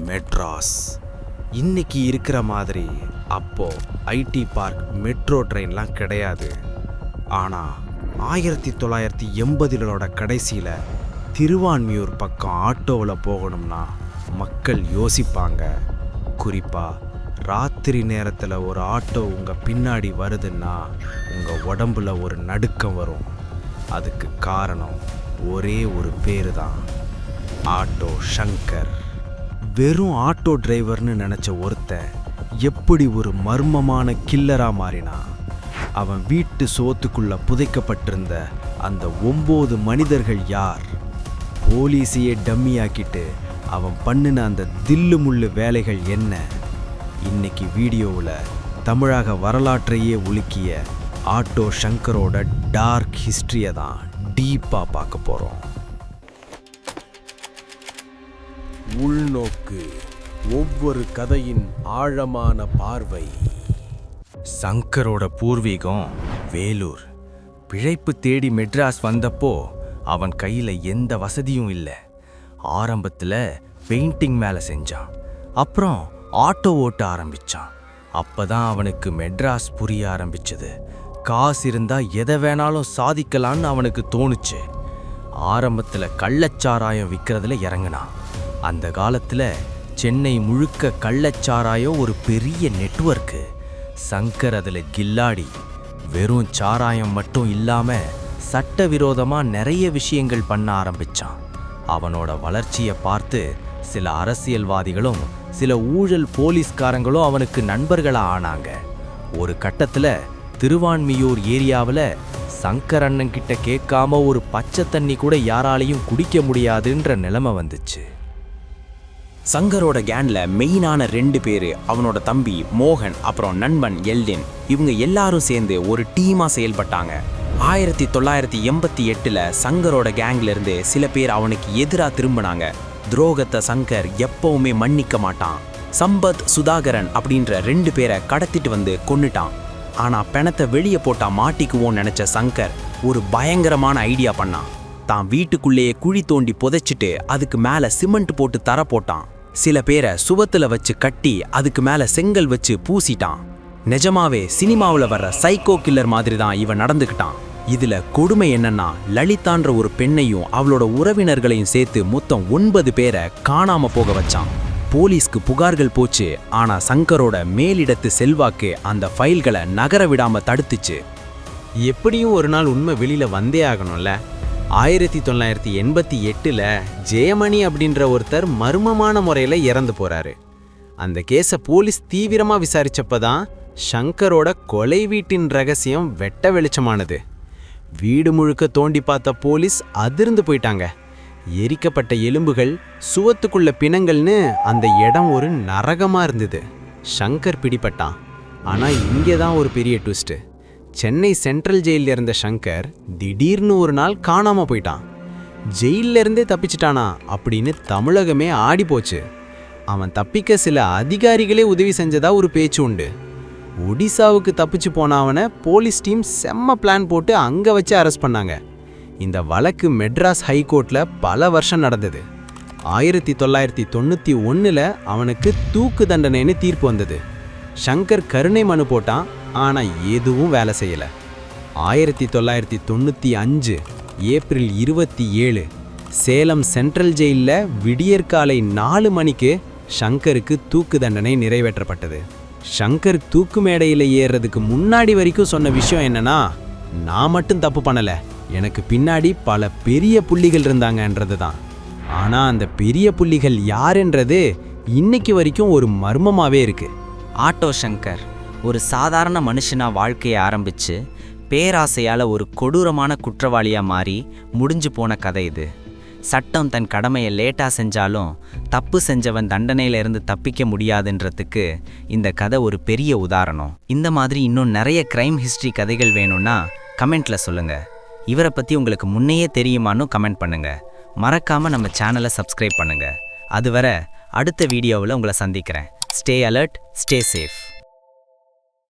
மெட்ராஸ். இன்னைக்கு இருக்கிற மாதிரி அப்போ ஐடி பார்க், மெட்ரோ ட்ரெயின்லாம் கிடையாது. ஆனால் 1980களோட கடைசியில் திருவான்மியூர் பக்கம் ஆட்டோவில் போகணும்னா மக்கள் யோசிப்பாங்க. குறிப்பாக ராத்திரி நேரத்தில் ஒரு ஆட்டோ உங்கள் பின்னாடி வருதுன்னா உங்கள் உடம்புல ஒரு நடுக்கம் வரும். அதுக்கு காரணம் ஒரே ஒரு பேர் தான், ஆட்டோ சங்கர். வெறும் ஆட்டோ டிரைவர்னு நினச்ச ஒருத்தன் எப்படி ஒரு மர்மமான கில்லராக மாறினா? அவன் வீட்டு சோத்துக்குள்ள புதைக்கப்பட்டிருந்த அந்த 9 மனிதர்கள் யார்? போலீஸையே டம்மியாக்கிட்டு அவன் பண்ணின அந்த தில்லு முள்ளு வேலைகள் என்ன? இன்னைக்கு வீடியோவில் தமிழக வரலாற்றையே உலுக்கிய ஆட்டோ சங்கரோட டார்க் ஹிஸ்ட்ரியை தான் டீப்பாக பார்க்க போகிறோம். உள்நோக்கு, ஒவ்வொரு கதையின் ஆழமான பார்வை. சங்கரோட பூர்வீகம் வேலூர். பிழைப்பு தேடி மெட்ராஸ் வந்தப்போ அவன் கையில் எந்த வசதியும் இல்லை. ஆரம்பத்தில் பெயிண்டிங் மேலே செஞ்சான், அப்புறம் ஆட்டோ ஓட்ட ஆரம்பித்தான். அப்போ தான் அவனுக்கு மெட்ராஸ் புரிய ஆரம்பிச்சது. காசு இருந்தால் எதை வேணாலும் சாதிக்கலான்னு அவனுக்கு தோணுச்சு. ஆரம்பத்தில் கள்ளச்சாராயம் விற்கிறதுல இறங்கினான். அந்த காலத்தில் சென்னை முழுக்க கள்ளச்சாராயம் ஒரு பெரிய நெட்வொர்க்கு. சங்கர் அதில் கில்லாடி. வெறும் சாராயம் மட்டும் இல்லாமல் சட்டவிரோதமாக நிறைய விஷயங்கள் பண்ண ஆரம்பித்தான். அவனோட வளர்ச்சியை பார்த்து சில அரசியல்வாதிகளும் சில ஊழல் போலீஸ்காரங்களும் அவனுக்கு நண்பர்களாக ஆனாங்க. ஒரு கட்டத்தில் திருவான்மியூர் ஏரியாவில் சங்கர் அண்ணன் கிட்ட கேட்காம ஒரு பச்சை தண்ணி கூட யாராலையும் குடிக்க முடியாதுன்ற நிலைமை வந்துச்சு. சங்கரோட கேன்ல மெயினான 2 பேர், அவனோட தம்பி மோகன், அப்புறம் நண்பன் எல்டின். இவங்க எல்லாரும் சேர்ந்து ஒரு டீமா செயல்பட்டாங்க. 1988ல் சங்கரோட கேங்ல இருந்து சில பேர் அவனுக்கு எதிராக திரும்பினாங்க. துரோகத்தை சங்கர் எப்பவுமே மன்னிக்க மாட்டான். சம்பத், சுதாகரன் அப்படின்ற 2 பேரை கடத்திட்டு வந்து கொன்னுட்டான். ஆனா பணத்தை வெளியே போட்டா மாட்டிக்குவோன்னு நினைச்ச சங்கர் ஒரு பயங்கரமான ஐடியா பண்ணான். தான் வீட்டுக்குள்ளேயே குழி தோண்டி புதைச்சிட்டு அதுக்கு மேல சிமெண்ட் போட்டு தர போட்டான். சில பேரை சுவத்துல வச்சு கட்டி அதுக்கு மேல செங்கல் வச்சு பூசிட்டான். நிஜமாவே சினிமாவில் வர்ற சைக்கோ கில்லர் மாதிரி தான் இவன் நடந்துக்கிட்டான். இதுல கொடுமை என்னன்னா, லலிதான்ற ஒரு பெண்ணையும் அவளோட உறவினர்களையும் சேர்த்து மொத்தம் 9 பேரை காணாம போக வச்சான். போலீஸ்க்கு புகார்கள் போச்சு. ஆனா சங்கரோட மேலிடத்து செல்வாக்கு அந்த ஃபைல்களை நகர விடாம தடுத்துச்சு. எப்படியும் ஒரு நாள் உண்மை வெளியில வந்தே ஆகணும்ல. 1988ல் ஜெயமணி அப்படின்ற ஒருத்தர் மர்மமான முறையில் இறந்து போறாரு. அந்த கேஸை போலீஸ் தீவிரமா விசாரிச்சப்பதான் சங்கரோட கொலை வீட்டின் ரகசியம் வெட்ட வெளிச்சமானது. வீடு முழுக்க தோண்டி பார்த்த போலீஸ் அதிர்ந்து போயிட்டாங்க. எரிக்கப்பட்ட எலும்புகள், சுவத்துக்குள்ள பிணங்கள்னு அந்த இடம் ஒரு நரகமா இருந்தது. சங்கர் பிடிபட்டான். ஆனா இங்கே தான் ஒரு பெரிய ட்விஸ்ட். சென்னை சென்ட்ரல் ஜெயிலில் இருந்த சங்கர் திடீர்னு ஒரு நாள் காணாம போயிட்டான். ஜெயிலில் இருந்தே தப்பிச்சிட்டானா அப்படின்னு தமிழகமே ஆடி போச்சு. அவன் தப்பிக்க சில அதிகாரிகளே உதவி செஞ்சதா ஒரு பேச்சு உண்டு. ஒடிசாவுக்கு தப்பிச்சு போன அவனை போலீஸ் டீம் செம்ம பிளான் போட்டு அங்கே வச்சு அரெஸ்ட் பண்ணாங்க. இந்த வழக்கு மெட்ராஸ் ஹைகோர்ட்டில் பல வருஷம் நடந்தது. 1991ல் அவனுக்கு தூக்கு தண்டனைன்னு தீர்ப்பு வந்தது. சங்கர் கருணை மனு போட்டான், ஆனால் எதுவும் வேலை செய்யலை. 1995 ஏப்ரல் 27 சேலம் சென்ட்ரல் ஜெயிலில் விடியற்காலை 4 மணிக்கு சங்கருக்கு தூக்கு தண்டனை நிறைவேற்றப்பட்டது. சங்கர் தூக்கு மேடையில் ஏறுறதுக்கு முன்னாடி வரைக்கும் சொன்ன விஷயம் என்னன்னா, நான் மட்டும் தப்பு பண்ணலை, எனக்கு பின்னாடி பல பெரிய புள்ளிகள் இருந்தாங்கன்றது தான். ஆனால் அந்த பெரிய புள்ளிகள் யாருன்றது இன்னைக்கு வரைக்கும் ஒரு மர்மமாகவே இருக்கு. ஆட்டோ சங்கர் ஒரு சாதாரண மனுஷனா வாழ்க்கையை ஆரம்பிச்சு பேராசையால் ஒரு கொடூரமான குற்றவாளியாக மாறி முடிஞ்சு போன கதை இது. சட்டம் தன் கடமையை லேட்டாக செஞ்சாலும் தப்பு செஞ்சவன் தண்டனையிலிருந்து தப்பிக்க முடியாதுன்றதுக்கு இந்த கதை ஒரு பெரிய உதாரணம். இந்த மாதிரி இன்னும் நிறைய கிரைம் ஹிஸ்ட்ரி கதைகள் வேணும்னா கமெண்ட்டில் சொல்லுங்கள். இவரை பற்றி உங்களுக்கு முன்னையே தெரியுமான்னு கமெண்ட் பண்ணுங்கள். மறக்காமல் நம்ம சேனலை சப்ஸ்கிரைப் பண்ணுங்கள். அதுவரை அடுத்த வீடியோவில் உங்களை சந்திக்கிறேன். Stay alert, stay safe.